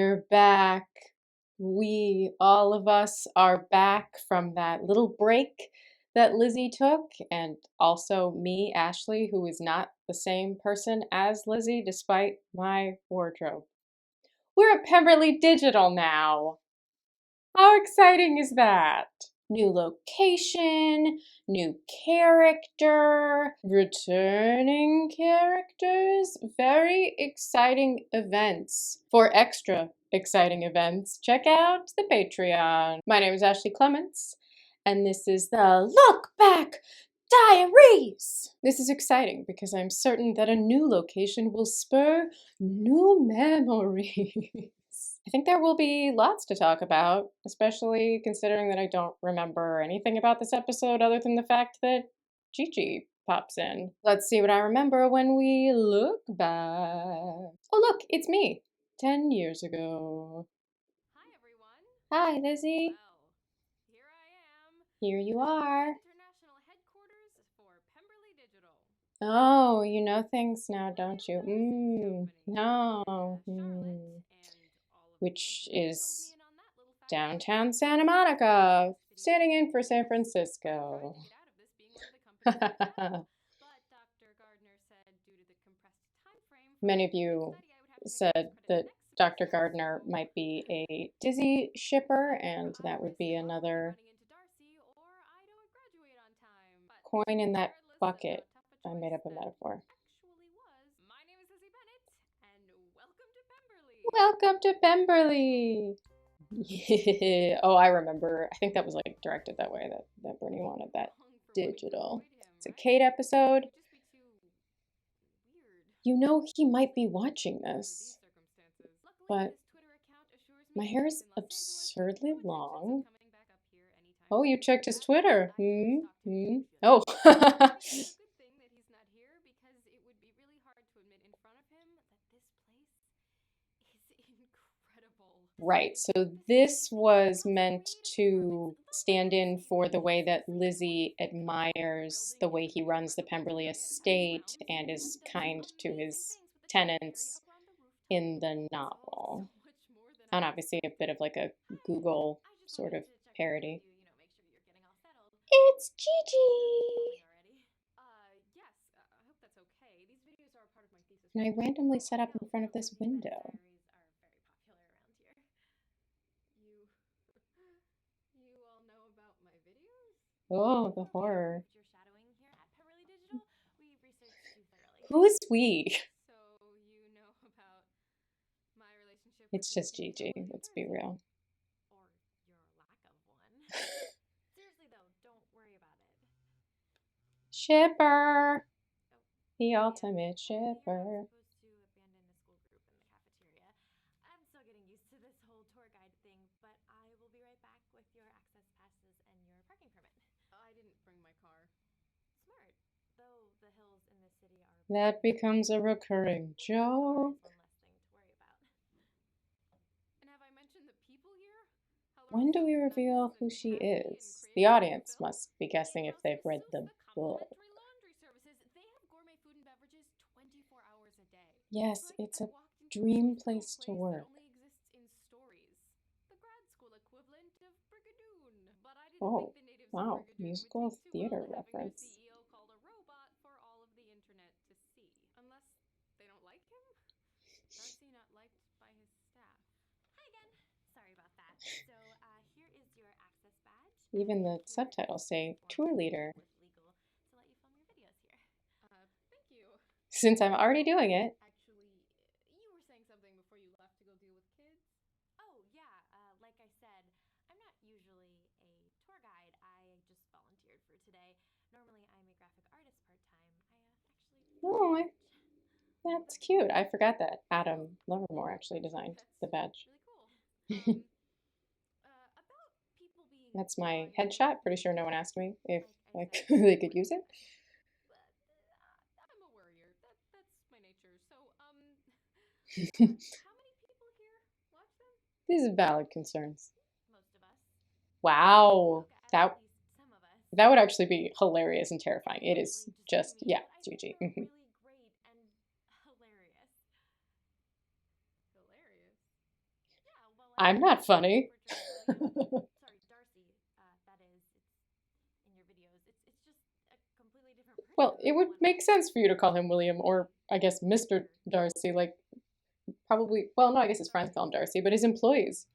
We're back. We, all of us, are back from that little break that Lizzy took, and also me, Ashley, who is not the same person as Lizzy despite my wardrobe. We're at Pemberley Digital now. How exciting is that? New location, new character, returning characters, very exciting events. For extra exciting events, check out the Patreon. My name is Ashley Clements, and this is the Look Back Diaries! This is exciting because I'm certain that a new location will spur new memories. I think there will be lots to talk about, especially considering that I don't remember anything about this episode other than the fact that Gigi pops in. Let's see what I remember when we look back. Oh look, it's me, 10 years ago. Hi everyone. Hi Lizzy. Well, here I am. Here you are. International headquarters for Pemberley Digital. Oh, you know things now, don't you? No. Which is downtown Santa Monica, standing in for San Francisco. Many of you said that Dr. Gardner might be a Dizzy shipper, and that would be another coin in that bucket. I made up a metaphor. My name is Lizzy Bennett, and welcome to Pemberley. Welcome to Pemberley. Yeah. Oh, I remember. I think that was like directed that way, that Brittany wanted that digital. It's a Kate episode. You know he might be watching this, but my hair is absurdly long. Oh, you checked his Twitter. Oh. Right, so this was meant to stand in for the way that Lizzy admires the way he runs the Pemberley estate and is kind to his tenants in the novel. And obviously a bit of like a Google sort of parody. It's Gigi! And I randomly set up in front of this window. Oh, the horror. Who is we? It's just Gigi, let's be real. Or your lack of one. Seriously though, don't worry about it. Shipper! The ultimate shipper. I'm still getting used to this whole tour guide thing, but I will be right back with your access passes and your parking permit. I didn't bring my car. Smart. Though the hills in the city are... That becomes a recurring joke. One less thing to worry about. And have I mentioned the people here? When do we reveal who she is? The audience must be guessing if they've read the book. Yes, it's a dream place to work. Oh, wow, musical theater reference. Even the subtitles say tour leader. Thank you. Since I'm already doing it. Actually, you were saying something before you left to go deal with kids? Oh, yeah. Like I said, I'm not usually a tour guide. I just volunteered for today. Normally, I'm a graphic artist part-time. Oh, that's cute. I forgot that Adam Livermore actually designed the badge. Really cool. About people being... That's my headshot. Pretty sure no one asked me if they could use it. I'm a worrier. That's my nature. So, how many people here watch them? These are valid concerns. Most of us. Wow. Okay, at least some of us. That would actually be hilarious and terrifying. It is just, yeah, Gigi. Really great and hilarious. Hilarious? like I'm not funny. portraying William, sorry, Darcy, that is, it's in your videos. It's just a completely different Well, person than it the would one make I sense for you to call him William, see or I guess on Mr. your Darcy. videos. Like, probably, well, no, I guess his friends call him Subtitles. Darcy, but his employees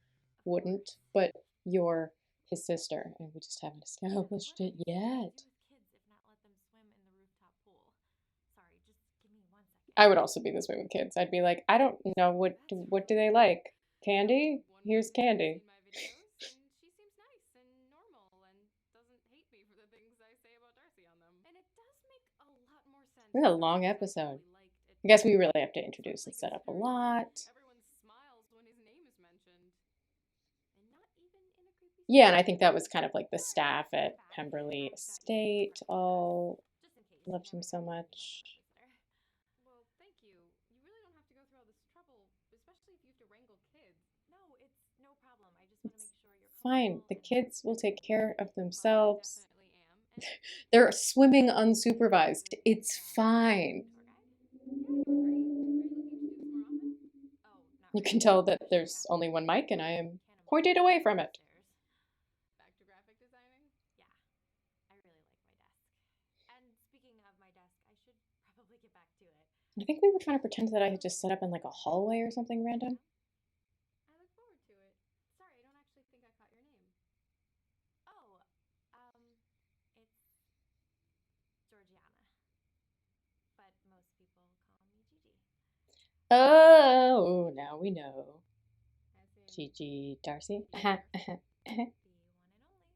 Of wouldn't. course. But you're his sister, and we just haven't And established what it else would I yet. do with kids if not let them swim in the rooftop pool? Sorry, just give me 1 second. I would also be this way with kids. I'd be like, I don't know what do That's they really like? funny. Candy? One Here's person has candy. seen my videos, and she seems nice and normal and doesn't hate me for the things I say about Darcy on them. And it does make a lot more sense This is that a long Darcy's episode. actually liked at I guess we Pemberley. really have to Sounds introduce and like set it's up a very weird. lot. Everyone smiles when his name is mentioned. And not even in a creepy Yeah, sort and of I way. think that was kind of like the Alright, staff welcome at back. Pemberley I've got you some Estate fresh grass. all Just in case. You loved him never so know when you're gonna much. have a visitor. Well, thank you. You really don't have to go through all this trouble, especially if you have to wrangle kids. No, it's no problem. I just want to It's make sure you're fine. comfortable The and kids will take everything is care okay. of Well, I themselves. definitely am. And They're thank you swimming for being unsupervised. It's my fine. tour guide. Yeah, you're great. Are you looking to do this more often? Oh, not You can really. tell that Especially there's after only one mic and I those am cannibals pointed came away through from the it. stairs. Back to graphic designing? Yeah, I really like my desk. And speaking of my desk, I should probably get back to it. I think we were trying to pretend that I had just Okay. set up in like a hallway or something random. I look forward to it. Sorry, I don't actually think I caught your name. Oh, it's Georgiana. But most people call me Gigi. Oh, now we know. As in Gigi Darcy. the one and only.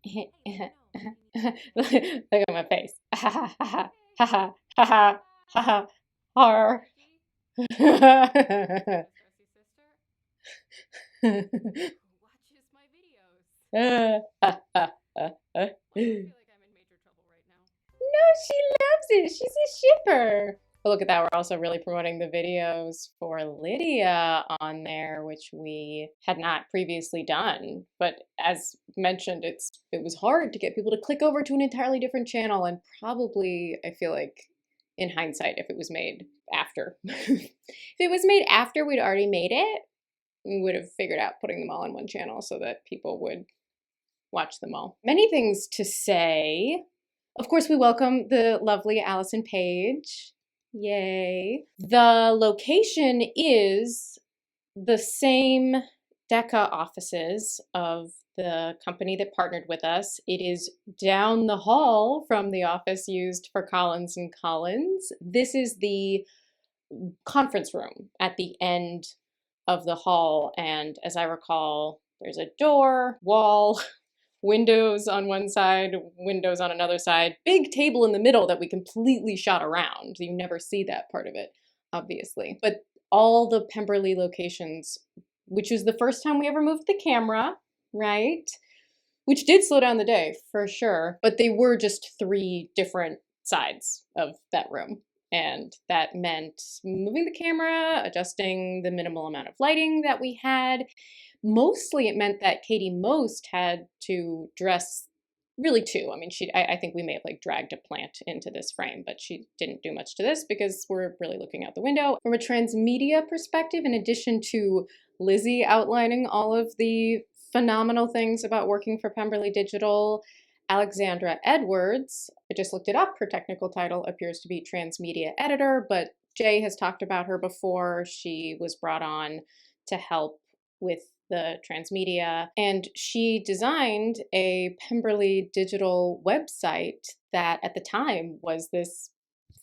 Hey, let me know if you need Look anything. at my face. Ha ha ha ha Okay. ha ha ha ha ha ha. Gigi, Miss Darcy's sister, who watches my videos. Why do I feel like I'm in major trouble right now? No, she loves it. She's a shipper. But look at that. We're also really promoting the videos for Lydia on there, which we had not previously done. But as mentioned, it was hard to get people to click over to an entirely different channel, and probably I feel like in hindsight, if it was made after. If it was made after we'd already made it, we would have figured out putting them all on one channel so that people would watch them all. Many things to say. Of course, we welcome the lovely Allison Page. Yay. The location is the same DECA offices of the company that partnered with us. It is down the hall from the office used for Collins and Collins. This is the conference room at the end of the hall, and as I recall, there's a door, wall, windows on one side, windows on another side, big table in the middle that we completely shot around. You never see that part of it, obviously. But all the Pemberley locations, which was the first time we ever moved the camera, right? Which did slow down the day for sure, but they were just three different sides of that room. And that meant moving the camera, adjusting the minimal amount of lighting that we had. Mostly it meant that Katie Most had to dress really two. I mean, I think we may have like dragged a plant into this frame, but she didn't do much to this because we're really looking out the window. From a transmedia perspective, in addition to Lizzy outlining all of the phenomenal things about working for Pemberley Digital, Alexandra Edwards, I just looked it up, her technical title appears to be transmedia editor, but Jay has talked about her before. She was brought on to help with the transmedia, and she designed a Pemberley Digital website that at the time was this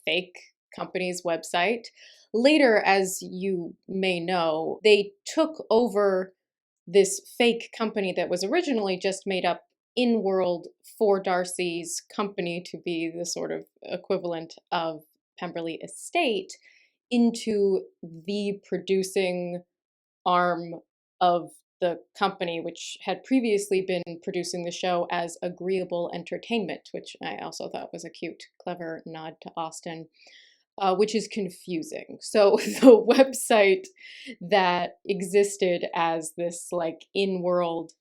fake company's website. Later, as you may know, they took over this fake company that was originally just made up in world for Darcy's company to be the sort of equivalent of Pemberley Estate into the producing arm of the company, which had previously been producing the show as Agreeable Entertainment, which I also thought was a cute, clever nod to Austin, which is confusing. So the website that existed as this like in-world,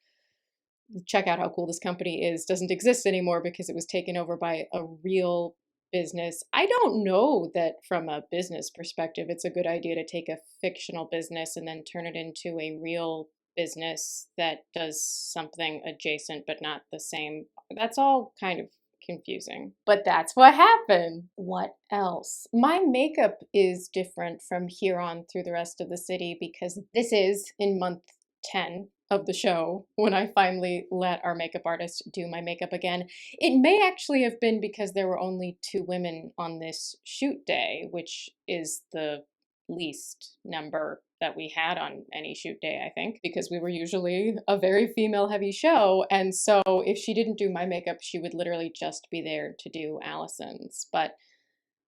check out how cool this company is, doesn't exist anymore because it was taken over by a real business. I don't know that from a business perspective, it's a good idea to take a fictional business and then turn it into a real business that does something adjacent but not the same. That's all kind of confusing. But that's what happened. What else? My makeup is different from here on through the rest of the city because this is in month 10 of the show when I finally let our makeup artist do my makeup again. It may actually have been because there were only 2 women on this shoot day, which is the least number that we had on any shoot day, I think, because we were usually a very female heavy show. And so if she didn't do my makeup, she would literally just be there to do Allison's. But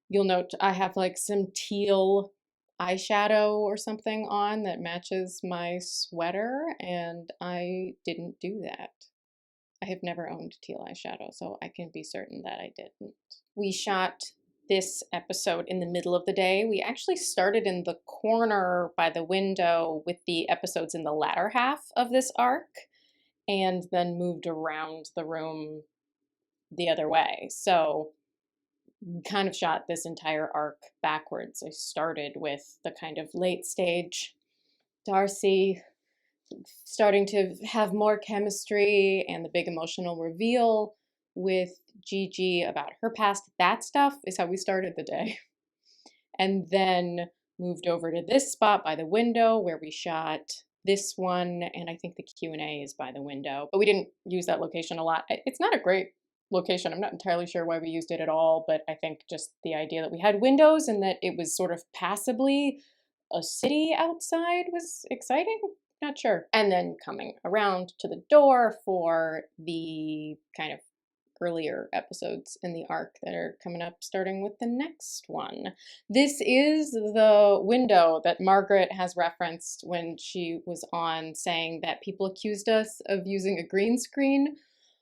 you'll note I have like some teal eyeshadow or something on that matches my sweater, and I didn't do that. I have never owned teal eyeshadow, so I can be certain that I didn't. We shot this episode in the middle of the day. We actually started in the corner by the window with the episodes in the latter half of this arc, and then moved around the room the other way. So kind of shot this entire arc backwards. I started with the kind of late stage Darcy starting to have more chemistry and the big emotional reveal with Gigi about her past. That stuff is how we started the day. And then moved over to this spot by the window where we shot this one, and I think the Q&A is by the window. But we didn't use that location a lot. It's not a great location. I'm not entirely sure why we used it at all, but I think just the idea that we had windows and that it was sort of passably a city outside was exciting. Not sure. And then coming around to the door for the kind of earlier episodes in the arc that are coming up, starting with the next one. This is the window that Margaret has referenced when she was on, saying that people accused us of using a green screen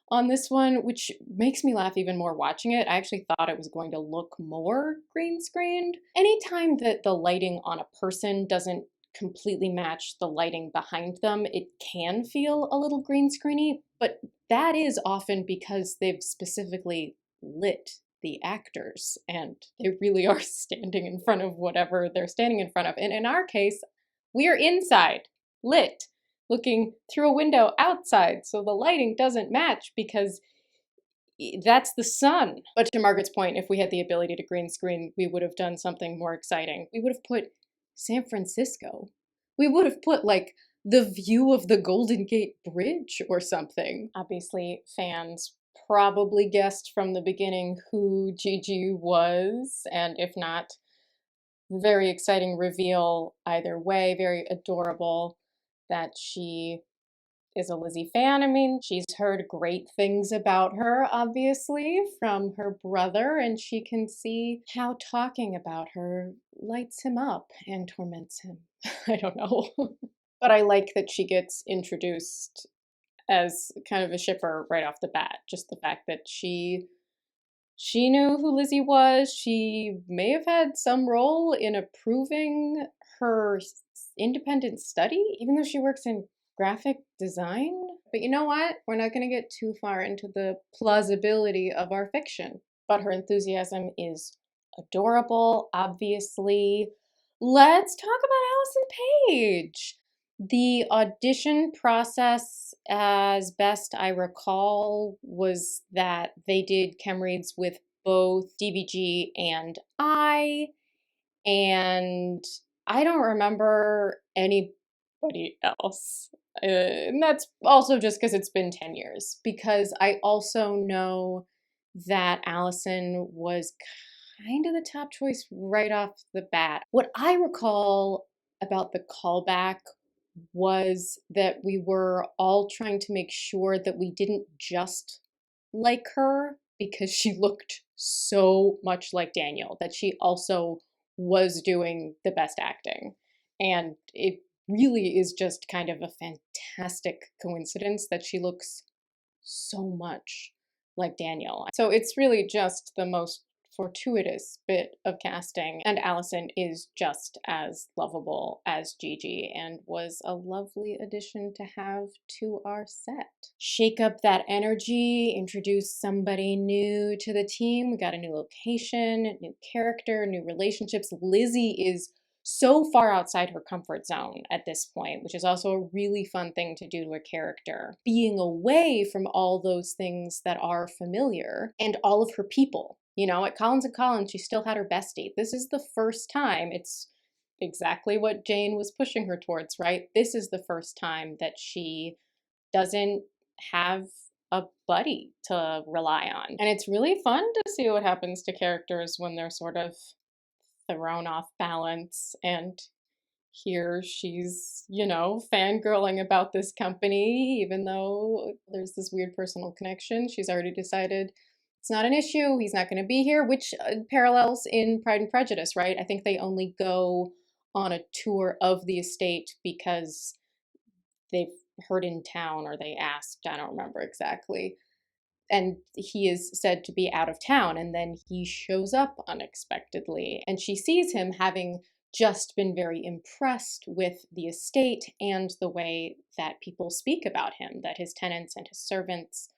on this one, which makes me laugh even more watching it. I actually thought it was going to look more green screened. Anytime that the lighting on a person doesn't completely match the lighting behind them, it can feel a little green screeny, but that is often because they've specifically lit the actors and they really are standing in front of whatever they're standing in front of. And in our case, we are inside, lit, looking through a window outside, so the lighting doesn't match because that's the sun. But to Margaret's point, if we had the ability to green screen, we would have done something more exciting. We would have put San Francisco. We would have put like the view of the Golden Gate Bridge or something. Obviously, fans probably guessed from the beginning who Gigi was, and if not, very exciting reveal either way, very adorable that she is a Lizzy fan. I mean, she's heard great things about her, obviously, from her brother, and she can see how talking about her lights him up and torments him. I don't know. But I like that she gets introduced as kind of a shipper right off the bat. Just the fact that she knew who Lizzy was. She may have had some role in approving her independent study, even though she works in graphic design. But you know what? We're not going to get too far into the plausibility of our fiction. But her enthusiasm is adorable, obviously. Let's talk about Allison Page. The audition process, as best I recall, was that they did chem reads with both DVG and and I don't remember anybody else. And that's also just because it's been 10 years. Because I also know that Allison was kind of the top choice right off the bat. What I recall about the callback was that we were all trying to make sure that we didn't just like her because she looked so much like Daniel, that she also was doing the best acting. And it really is just kind of a fantastic coincidence that she looks so much like Daniel. So it's really just the most fortuitous bit of casting, and Allison is just as lovable as Gigi and was a lovely addition to have to our set. Shake up that energy, introduce somebody new to the team. We got a new location, new character, new relationships. Lizzy is so far outside her comfort zone at this point, which is also a really fun thing to do to a character. Being away from all those things that are familiar and all of her people. You know, at Collins and Collins, she still had her bestie. This is the first time, it's exactly what Jane was pushing her towards, right? This is the first time that she doesn't have a buddy to rely on. And it's really fun to see what happens to characters when they're sort of thrown off balance. And here she's, you know, fangirling about this company, even though there's this weird personal connection. She's already decided it's not an issue. He's not going to be here, which parallels in Pride and Prejudice, right? I think they only go on a tour of the estate because they've heard in town or they asked, I don't remember exactly. And he is said to be out of town, and then he shows up unexpectedly. And she sees him having just been very impressed with the estate and the way that people speak about him, that his tenants and his servants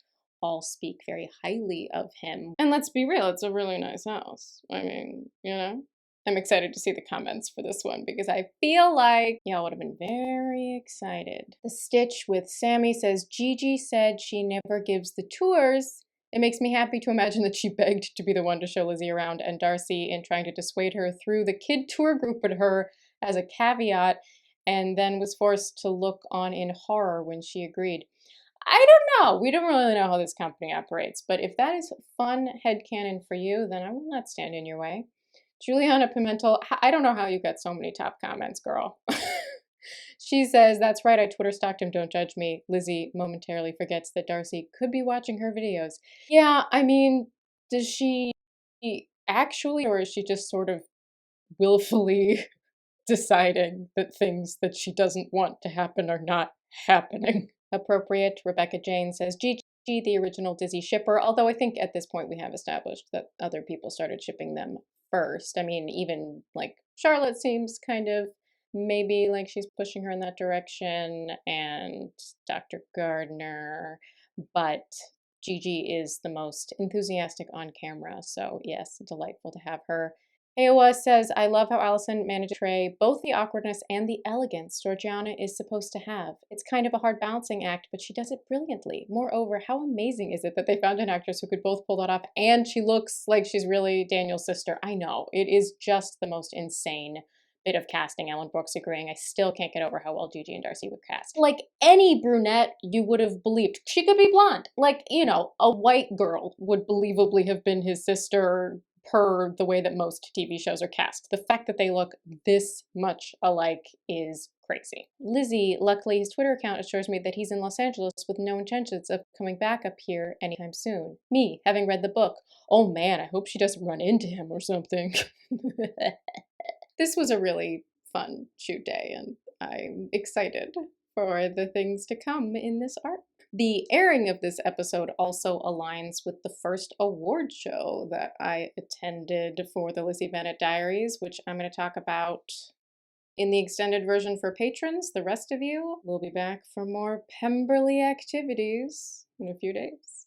all speak very highly of him. And let's be real, it's a really nice house. I mean, you know? I'm excited to see the comments for this one because I feel like y'all would have been very excited. The Stitch with Sammy says, Gigi said she never gives the tours. It makes me happy to imagine that she begged to be the one to show Lizzy around, and Darcy, in trying to dissuade her, threw the kid tour group at her as a caveat and then was forced to look on in horror when she agreed. I don't know. We don't really know how this company operates, but if that is fun headcanon for you, then I will not stand in your way. Juliana Pimentel, I don't know how you got so many top comments, girl. She says, that's right, I Twitter stalked him, don't judge me. Lizzy momentarily forgets that Darcy could be watching her videos. Yeah, I mean, does she actually, or is she just sort of willfully deciding that things that she doesn't want to happen are not happening? Appropriate, Rebecca Jane says, Gigi, the original Dizzy shipper, although I think at this point we have established that other people started shipping them first. I mean, even like Charlotte seems kind of maybe like she's pushing her in that direction, and Dr. Gardner, but Gigi is the most enthusiastic on camera, so yes, delightful to have her. Aowa says, I love how Allison managed to portray both the awkwardness and the elegance Georgiana is supposed to have. It's kind of a hard balancing act, but she does it brilliantly. Moreover, how amazing is it that they found an actress who could both pull that off and she looks like she's really Daniel's sister? I know, it is just the most insane bit of casting. Ellen Brooks agreeing. I still can't get over how well Gigi and Darcy were cast. Like any brunette you would have believed. She could be blonde. Like, you know, a white girl would believably have been his sister, per the way that most TV shows are cast. The fact that they look this much alike is crazy. Lizzy, luckily his Twitter account assures me that he's in Los Angeles with no intentions of coming back up here anytime soon. Me, having read the book. Oh man, I hope she doesn't run into him or something. This was a really fun shoot day, and I'm excited for the things to come in this arc. The airing of this episode also aligns with the first award show that I attended for the Lizzy Bennet Diaries, which I'm going to talk about in the extended version for patrons. The rest of you will be back for more Pemberley activities in a few days.